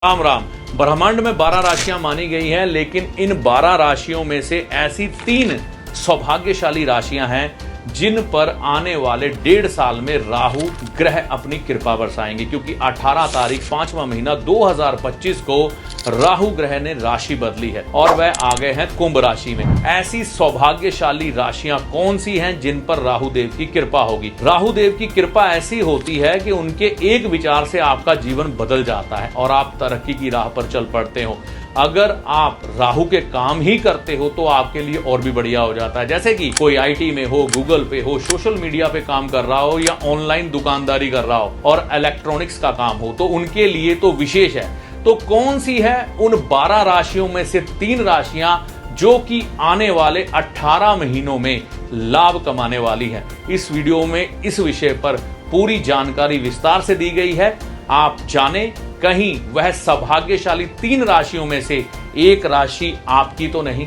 राम राम। ब्रह्मांड में 12 राशियां मानी गई हैं, लेकिन इन 12 राशियों में से ऐसी 3 सौभाग्यशाली राशियां हैं जिन पर आने वाले 1.5 साल में राहु ग्रह अपनी कृपा बरसाएंगे, क्योंकि 18 तारीख 5वां महीना 2025 को राहु ग्रह ने राशि बदली है और वह आ गए हैं कुंभ राशि में। ऐसी सौभाग्यशाली राशियां कौन सी हैं जिन पर राहु देव की कृपा होगी? राहु देव की कृपा ऐसी होती है कि उनके एक विचार से आपका जीवन बदल जाता है और आप तरक्की की राह पर चल पड़ते हो। अगर आप राहु के काम ही करते हो तो आपके लिए और भी बढ़िया हो जाता है। जैसे कि कोई आईटी में हो, गूगल पे हो, सोशल मीडिया पे काम कर रहा हो या ऑनलाइन दुकानदारी कर रहा हो और इलेक्ट्रॉनिक्स का काम हो, तो उनके लिए तो विशेष है। तो कौन सी है उन 12 राशियों में से 3 राशियां जो कि आने वाले 18 महीनों में लाभ कमाने वाली है? इस वीडियो में इस विषय पर पूरी जानकारी विस्तार से दी गई है। आप जाने कहीं वह सौभाग्यशाली 3 राशियों में से एक राशि आपकी तो नहीं।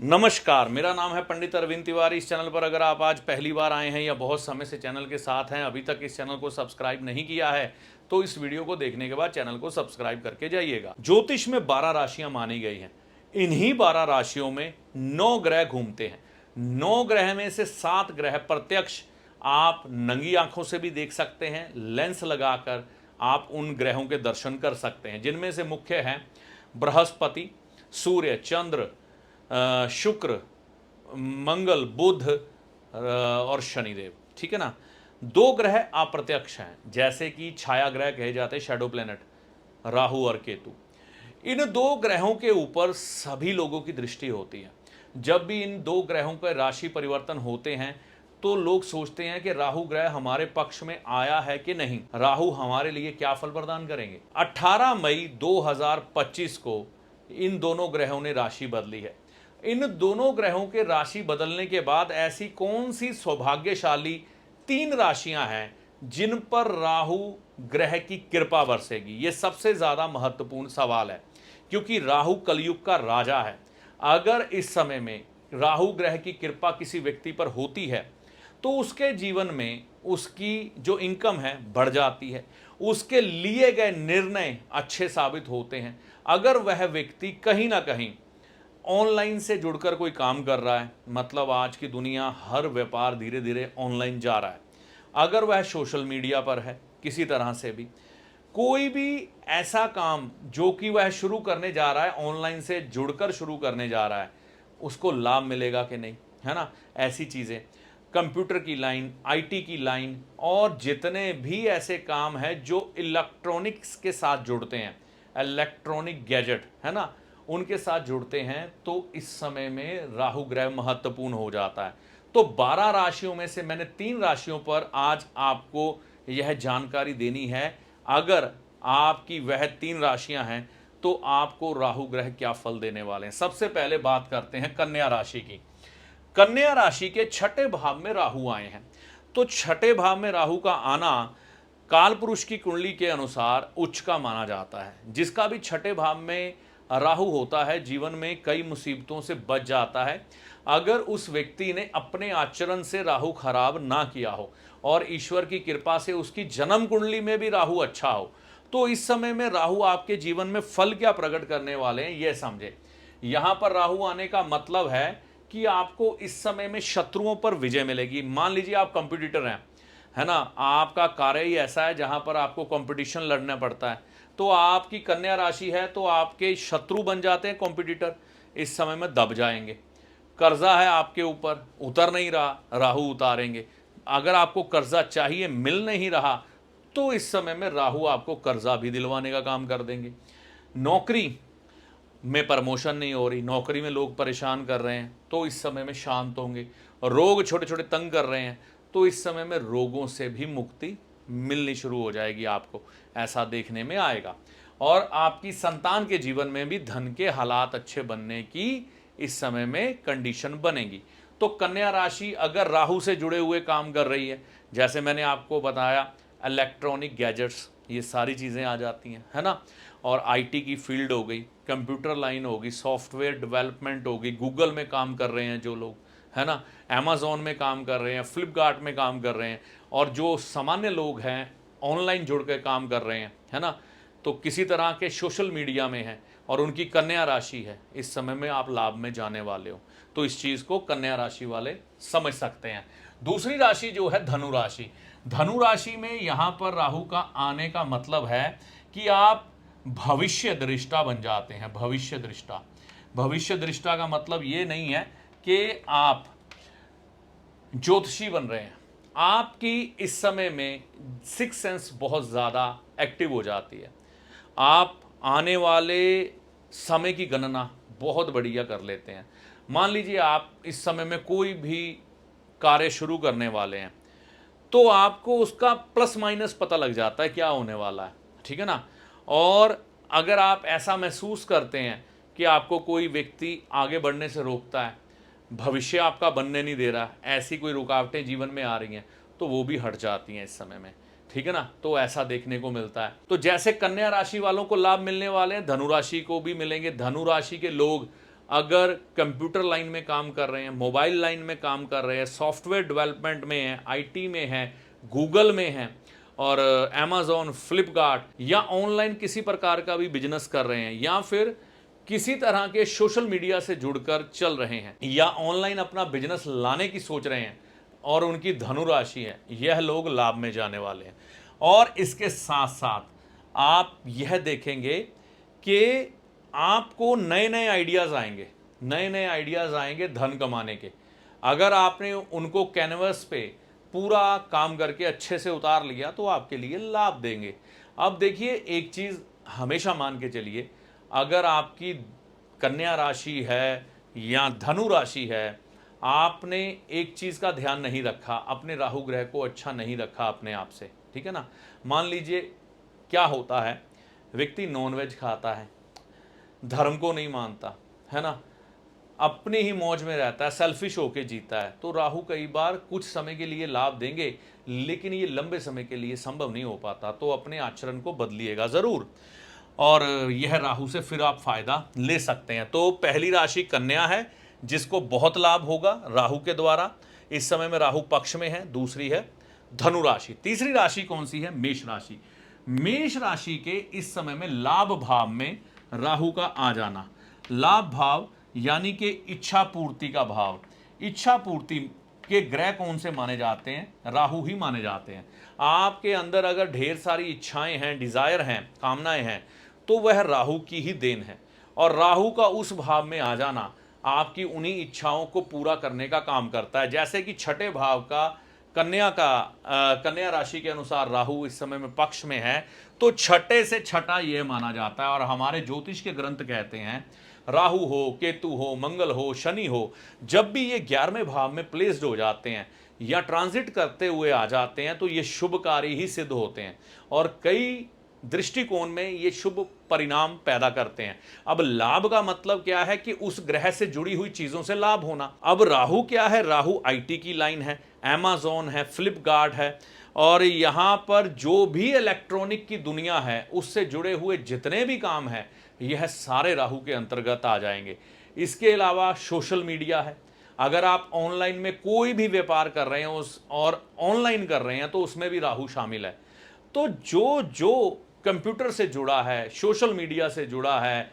नमस्कार, मेरा नाम है पंडित अरविंद तिवारी। इस चैनल पर अगर आप आज पहली बार आए हैं या बहुत समय से चैनल के साथ हैं, अभी तक इस चैनल को सब्सक्राइब नहीं किया है, तो इस वीडियो को देखने के बाद चैनल को सब्सक्राइब करके जाइएगा। ज्योतिष में 12 राशियां मानी गई हैं। इन्हीं 12 राशियों में 9 ग्रह घूमते हैं। 9 ग्रह में से 7 ग्रह प्रत्यक्ष आप नंगी आंखों से भी देख सकते हैं, लेंस लगाकर आप उन ग्रहों के दर्शन कर सकते हैं, जिनमें से मुख्य हैं बृहस्पति, सूर्य, चंद्र, शुक्र, मंगल, बुध और शनिदेव। ठीक है ना। 2 ग्रह अप्रत्यक्ष हैं, जैसे कि छाया ग्रह कहे जाते हैं, शैडो प्लेनेट, राहु और केतु। इन 2 ग्रहों के ऊपर सभी लोगों की दृष्टि होती है। जब भी इन 2 ग्रहों के राशि परिवर्तन होते हैं तो लोग सोचते हैं कि राहु ग्रह हमारे पक्ष में आया है कि नहीं, राहु हमारे लिए क्या फल प्रदान करेंगे। 18 मई 2025 को इन दोनों ग्रहों ने राशि बदली है। इन दोनों ग्रहों के राशि बदलने के बाद ऐसी कौन सी सौभाग्यशाली 3 राशियां हैं जिन पर राहु ग्रह की कृपा बरसेगी? ये सबसे ज्यादा महत्वपूर्ण सवाल है, क्योंकि राहु कलयुग का राजा है। अगर इस समय में राहु ग्रह की कृपा किसी व्यक्ति पर होती है तो उसके जीवन में उसकी जो इनकम है बढ़ जाती है, उसके लिए गए निर्णय अच्छे साबित होते हैं। अगर वह व्यक्ति कहीं ना कहीं ऑनलाइन से जुड़कर कोई काम कर रहा है, मतलब आज की दुनिया हर व्यापार धीरे धीरे ऑनलाइन जा रहा है, अगर वह सोशल मीडिया पर है किसी तरह से भी, कोई भी ऐसा काम जो कि वह शुरू करने जा रहा है, ऑनलाइन से जुड़कर शुरू करने जा रहा है, उसको लाभ मिलेगा कि नहीं, है ना। ऐसी चीज़ें, कंप्यूटर की लाइन, आईटी की लाइन और जितने भी ऐसे काम हैं जो इलेक्ट्रॉनिक्स के साथ जुड़ते हैं, इलेक्ट्रॉनिक गैजेट, है ना, उनके साथ जुड़ते हैं, तो इस समय में राहु ग्रह महत्वपूर्ण हो जाता है। तो 12 राशियों में से मैंने 3 राशियों पर आज आपको यह जानकारी देनी है। अगर आपकी वह 3 राशियां हैं तो आपको राहु ग्रह क्या फल देने वाले हैं। सबसे पहले बात करते हैं कन्या राशि की। कन्या राशि के 6ठे भाव में राहु आए हैं। तो 6ठे भाव में राहु का आना काल पुरुष की कुंडली के अनुसार उच्च का माना जाता है। जिसका भी 6ठे भाव में राहु होता है, जीवन में कई मुसीबतों से बच जाता है, अगर उस व्यक्ति ने अपने आचरण से राहु खराब ना किया हो और ईश्वर की कृपा से उसकी जन्म कुंडली में भी राहु अच्छा हो। तो इस समय में राहु आपके जीवन में फल क्या प्रकट करने वाले हैं, यह समझे। यहां पर राहु आने का मतलब है कि आपको इस समय में शत्रुओं पर विजय मिलेगी। मान लीजिए आप कंपटीटर हैं, है ना, आपका कार्य ही ऐसा है जहां पर आपको कंपटीशन लड़ना पड़ता है, तो आपकी कन्या राशि है तो आपके शत्रु बन जाते हैं कंपटीटर, इस समय में दब जाएंगे। कर्जा है आपके ऊपर, उतर नहीं रहा, राहु उतारेंगे। अगर आपको कर्जा चाहिए, मिल नहीं रहा, तो इस समय में राहु आपको कर्जा भी दिलवाने का काम कर देंगे। नौकरी में प्रमोशन नहीं हो रही, नौकरी में लोग परेशान कर रहे हैं, तो इस समय में शांत होंगे। रोग छोटे छोटे तंग कर रहे हैं, तो इस समय में रोगों से भी मुक्ति मिलनी शुरू हो जाएगी, आपको ऐसा देखने में आएगा। और आपकी संतान के जीवन में भी धन के हालात अच्छे बनने की इस समय में कंडीशन बनेगी। तो कन्या राशि अगर राहु से जुड़े हुए काम कर रही है, जैसे मैंने आपको बताया, इलेक्ट्रॉनिक गैजेट्स, ये सारी चीज़ें आ जाती हैं, है ना, और आईटी की फील्ड हो गई, कंप्यूटर लाइन होगी, सॉफ्टवेयर डेवलपमेंट होगी, गूगल में काम कर रहे हैं जो लोग, है ना, अमेज़ॉन में काम कर रहे हैं, फ्लिपकार्ट में काम कर रहे हैं, और जो सामान्य लोग हैं ऑनलाइन जुड़ के काम कर रहे हैं, है ना, तो किसी तरह के सोशल मीडिया में हैं और उनकी कन्या राशि है, इस समय में आप लाभ में जाने वाले हो। तो इस चीज़ को कन्या राशि वाले समझ सकते हैं। दूसरी राशि जो है धनु राशि। धनु राशि में यहाँ पर राहु का आने का मतलब है कि आप भविष्य दृष्टा बन जाते हैं। भविष्य दृष्टा, भविष्य दृष्टा का मतलब ये नहीं है कि आप ज्योतिषी बन रहे हैं। आपकी इस समय में सिक्स सेंस बहुत ज़्यादा एक्टिव हो जाती है। आप आने वाले समय की गणना बहुत बढ़िया कर लेते हैं। मान लीजिए आप इस समय में कोई भी कार्य शुरू करने वाले हैं, तो आपको उसका प्लस माइनस पता लग जाता है क्या होने वाला है, ठीक है ना। और अगर आप ऐसा महसूस करते हैं कि आपको कोई व्यक्ति आगे बढ़ने से रोकता है, भविष्य आपका बनने नहीं दे रहा, ऐसी कोई रुकावटें जीवन में आ रही हैं, तो वो भी हट जाती हैं इस समय में, ठीक है ना। तो ऐसा देखने को मिलता है। तो जैसे कन्या राशि वालों को लाभ मिलने वाले हैं, धनु राशि को भी मिलेंगे। धनु राशि के लोग अगर कंप्यूटर लाइन में काम कर रहे हैं, मोबाइल लाइन में काम कर रहे हैं, सॉफ्टवेयर डेवलपमेंट में हैं, आईटी में हैं, गूगल में हैं, और अमेज़ॉन, फ्लिपकार्ट, या ऑनलाइन किसी प्रकार का भी बिजनेस कर रहे हैं, या फिर किसी तरह के सोशल मीडिया से जुड़कर चल रहे हैं, या ऑनलाइन अपना बिजनेस लाने की सोच रहे हैं और उनकी धनु राशि है, यह लोग लाभ में जाने वाले हैं। और इसके साथ साथ आप यह देखेंगे कि आपको नए नए आइडियाज़ आएंगे, नए नए आइडियाज़ आएंगे धन कमाने के। अगर आपने उनको कैनवस पे पूरा काम करके अच्छे से उतार लिया तो आपके लिए लाभ देंगे। अब देखिए, एक चीज़ हमेशा मान के चलिए, अगर आपकी कन्या राशि है या धनु राशि है, आपने एक चीज़ का ध्यान नहीं रखा, अपने राहु ग्रह को अच्छा नहीं रखा अपने आप से, ठीक है ना। मान लीजिए क्या होता है, व्यक्ति नॉनवेज खाता है, धर्म को नहीं मानता, है ना, अपनी ही मौज में रहता है, सेल्फिश होके जीता है, तो राहु कई बार कुछ समय के लिए लाभ देंगे, लेकिन ये लंबे समय के लिए संभव नहीं हो पाता। तो अपने आचरण को बदलिएगा ज़रूर, और यह राहु से फिर आप फायदा ले सकते हैं। तो पहली राशि कन्या है, जिसको बहुत लाभ होगा राहु के द्वारा। इस समय में राहु पक्ष में है। दूसरी है धनु राशि। तीसरी राशि कौन सी है? मेष राशि। मेष राशि के इस समय में लाभ भाव में राहु का आ जाना। लाभ भाव यानी कि इच्छा पूर्ति का भाव। इच्छा पूर्ति के ग्रह कौन से माने जाते हैं? राहु ही माने जाते हैं। आपके अंदर अगर ढेर सारी इच्छाएं हैं, डिजायर हैं, कामनाएं हैं, तो वह राहु की ही देन है। और राहु का उस भाव में आ जाना आपकी उन्हीं इच्छाओं को पूरा करने का काम करता है। जैसे कि छठे भाव का कन्या राशि के अनुसार राहु इस समय में पक्ष में है, तो छठे से छठा यह माना जाता है। और हमारे ज्योतिष के ग्रंथ कहते हैं, राहु हो, केतु हो, मंगल हो, शनि हो, जब भी ये 11वें भाव में प्लेस्ड हो जाते हैं या ट्रांजिट करते हुए आ जाते हैं, तो ये शुभकारी ही सिद्ध होते हैं और कई दृष्टिकोण में ये शुभ परिणाम पैदा करते हैं। अब लाभ का मतलब क्या है कि उस ग्रह से जुड़ी हुई चीजों से लाभ होना। अब राहु क्या है? राहु आईटी की लाइन है, अमेज़ॉन है, फ्लिपकार्ट है, और यहाँ पर जो भी इलेक्ट्रॉनिक की दुनिया है उससे जुड़े हुए जितने भी काम हैं, यह सारे राहु के अंतर्गत आ जाएंगे। इसके अलावा सोशल मीडिया है। अगर आप ऑनलाइन में कोई भी व्यापार कर रहे हैं और ऑनलाइन कर रहे हैं, तो उसमें भी राहु शामिल है। तो जो कंप्यूटर से जुड़ा है, सोशल मीडिया से जुड़ा है,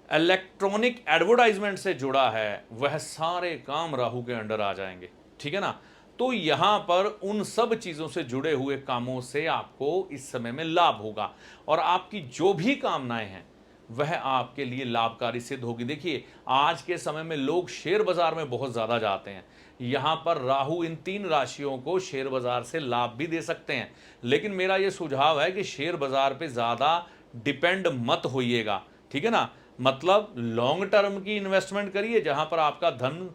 इलेक्ट्रॉनिक एडवर्टाइजमेंट से जुड़ा है, वह सारे काम राहु के अंडर आ जाएंगे, ठीक है ना। तो यहां पर उन सब चीजों से जुड़े हुए कामों से आपको इस समय में लाभ होगा और आपकी जो भी कामनाएं हैं वह आपके लिए लाभकारी सिद्ध होगी। देखिए, आज के समय में लोग शेयर बाजार में बहुत ज्यादा जाते हैं। यहां पर राहु इन 3 राशियों को शेयर बाजार से लाभ भी दे सकते हैं, लेकिन मेरा यह सुझाव है कि शेयर बाजार पे ज्यादा डिपेंड मत होइएगा, ठीक है ना। मतलब लॉन्ग टर्म की इन्वेस्टमेंट करिए जहां पर आपका धन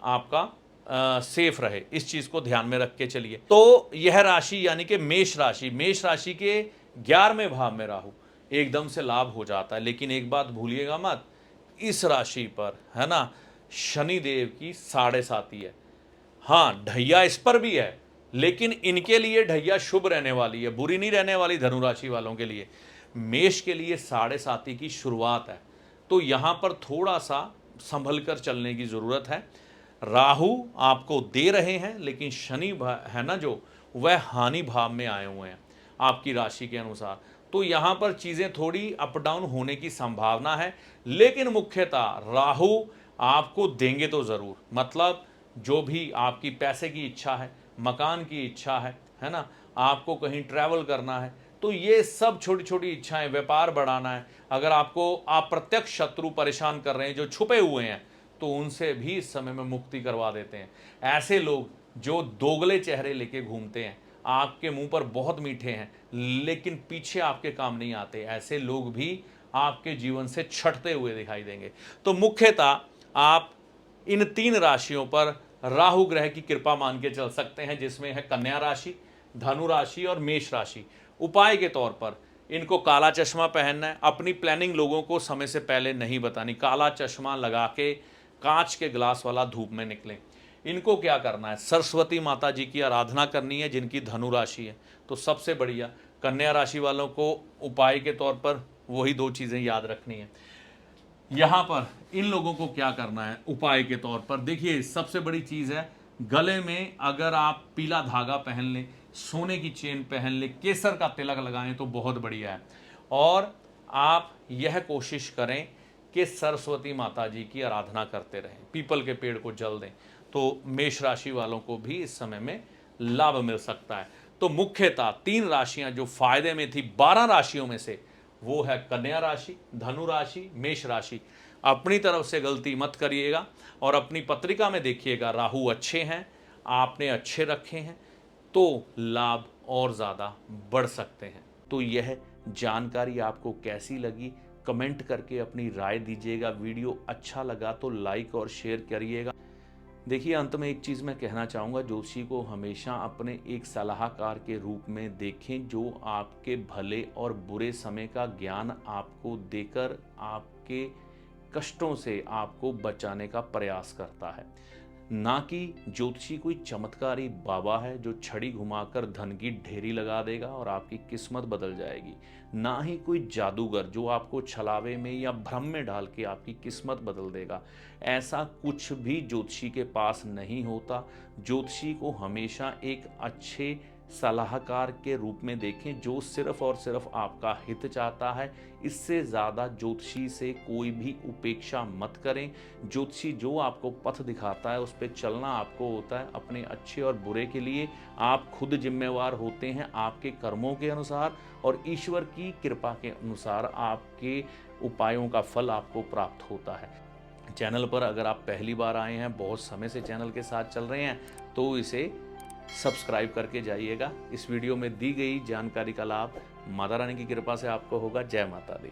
आपका सेफ रहे। इस चीज को ध्यान में रख के चलिए। तो यह राशि यानी कि मेष राशि, मेष राशि के 11वें भाव में राहु, एकदम से लाभ हो जाता है। लेकिन एक बात भूलिएगा मत, इस राशि पर, है ना, शनिदेव की 7.5 है। हाँ, ढैया इस पर भी है, लेकिन इनके लिए ढैया शुभ रहने वाली है, बुरी नहीं रहने वाली धनु राशि वालों के लिए। मेष के लिए 7.5 की शुरुआत है, तो यहां पर थोड़ा सा संभल कर चलने की जरूरत है। राहु आपको दे रहे हैं, लेकिन शनि है ना जो, वह हानि भाव में आए हुए हैं आपकी राशि के अनुसार। तो यहाँ पर चीज़ें थोड़ी अप डाउन होने की संभावना है, लेकिन मुख्यतः राहु आपको देंगे तो ज़रूर। मतलब जो भी आपकी पैसे की इच्छा है, मकान की इच्छा है ना, आपको कहीं ट्रैवल करना है, तो ये सब छोटी छोटी इच्छाएं, व्यापार बढ़ाना है, अगर आपको अप्रत्यक्ष शत्रु परेशान कर रहे हैं जो छुपे हुए हैं, तो उनसे भी इस समय में मुक्ति करवा देते हैं। ऐसे लोग जो दोगले चेहरे लेके घूमते हैं, आपके मुंह पर बहुत मीठे हैं लेकिन पीछे आपके काम नहीं आते, ऐसे लोग भी आपके जीवन से छटते हुए दिखाई देंगे। तो मुख्यतः आप इन 3 राशियों पर राहु ग्रह की कृपा मान के चल सकते हैं, जिसमें है कन्या राशि, धनु राशि और मेष राशि। उपाय के तौर पर इनको काला चश्मा पहनना है। अपनी प्लानिंग लोगों को समय से पहले नहीं बतानी। काला चश्मा लगा के कांच के गिलास वाला धूप में निकलें। इनको क्या करना है, सरस्वती माता जी की आराधना करनी है जिनकी धनु राशि है, तो सबसे बढ़िया। कन्या राशि वालों को उपाय के तौर पर वही 2 चीज़ें याद रखनी है। यहाँ पर इन लोगों को क्या करना है उपाय के तौर पर, देखिए सबसे बड़ी चीज़ है, गले में अगर आप पीला धागा पहन लें, सोने की चेन पहन लें, केसर का तिलक लगाएं तो बहुत बढ़िया है। और आप यह कोशिश करें कि सरस्वती माता जी की आराधना करते रहें, पीपल के पेड़ को जल दें, तो मेष राशि वालों को भी इस समय में लाभ मिल सकता है। तो मुख्यतः 3 राशियां जो फायदे में थी 12 राशियों में से, वो है कन्या राशि, धनु राशि, मेष राशि। अपनी तरफ से गलती मत करिएगा और अपनी पत्रिका में देखिएगा राहु अच्छे हैं, आपने अच्छे रखे हैं, तो लाभ और ज़्यादा बढ़ सकते हैं। तो यह जानकारी आपको कैसी लगी, कमेंट करके अपनी राय दीजिएगा। वीडियो अच्छा लगा तो लाइक और शेयर करिएगा। देखिए, अंत में एक चीज़ मैं कहना चाहूँगा, ज्योतिषी को हमेशा अपने एक सलाहकार के रूप में देखें, जो आपके भले और बुरे समय का ज्ञान आपको देकर आपके कष्टों से आपको बचाने का प्रयास करता है। ना कि ज्योतिषी कोई चमत्कारी बाबा है जो छड़ी घुमाकर धन की ढेरी लगा देगा और आपकी किस्मत बदल जाएगी। ना ही कोई जादूगर जो आपको छलावे में या भ्रम में डाल के आपकी किस्मत बदल देगा। ऐसा कुछ भी ज्योतिषी के पास नहीं होता। ज्योतिषी को हमेशा एक अच्छे सलाहकार के रूप में देखें जो सिर्फ और सिर्फ आपका हित चाहता है। इससे ज़्यादा ज्योतिषी से कोई भी उपेक्षा मत करें। ज्योतिषी जो आपको पथ दिखाता है उस पर चलना आपको होता है। अपने अच्छे और बुरे के लिए आप खुद जिम्मेवार होते हैं, आपके कर्मों के अनुसार और ईश्वर की कृपा के अनुसार आपके उपायों का फल आपको प्राप्त होता है। चैनल पर अगर आप पहली बार आए हैं, बहुत समय से चैनल के साथ चल रहे हैं, तो इसे सब्सक्राइब करके जाइएगा। इस वीडियो में दी गई जानकारी का लाभ माता रानी की कृपा से आपको होगा। जय माता दी।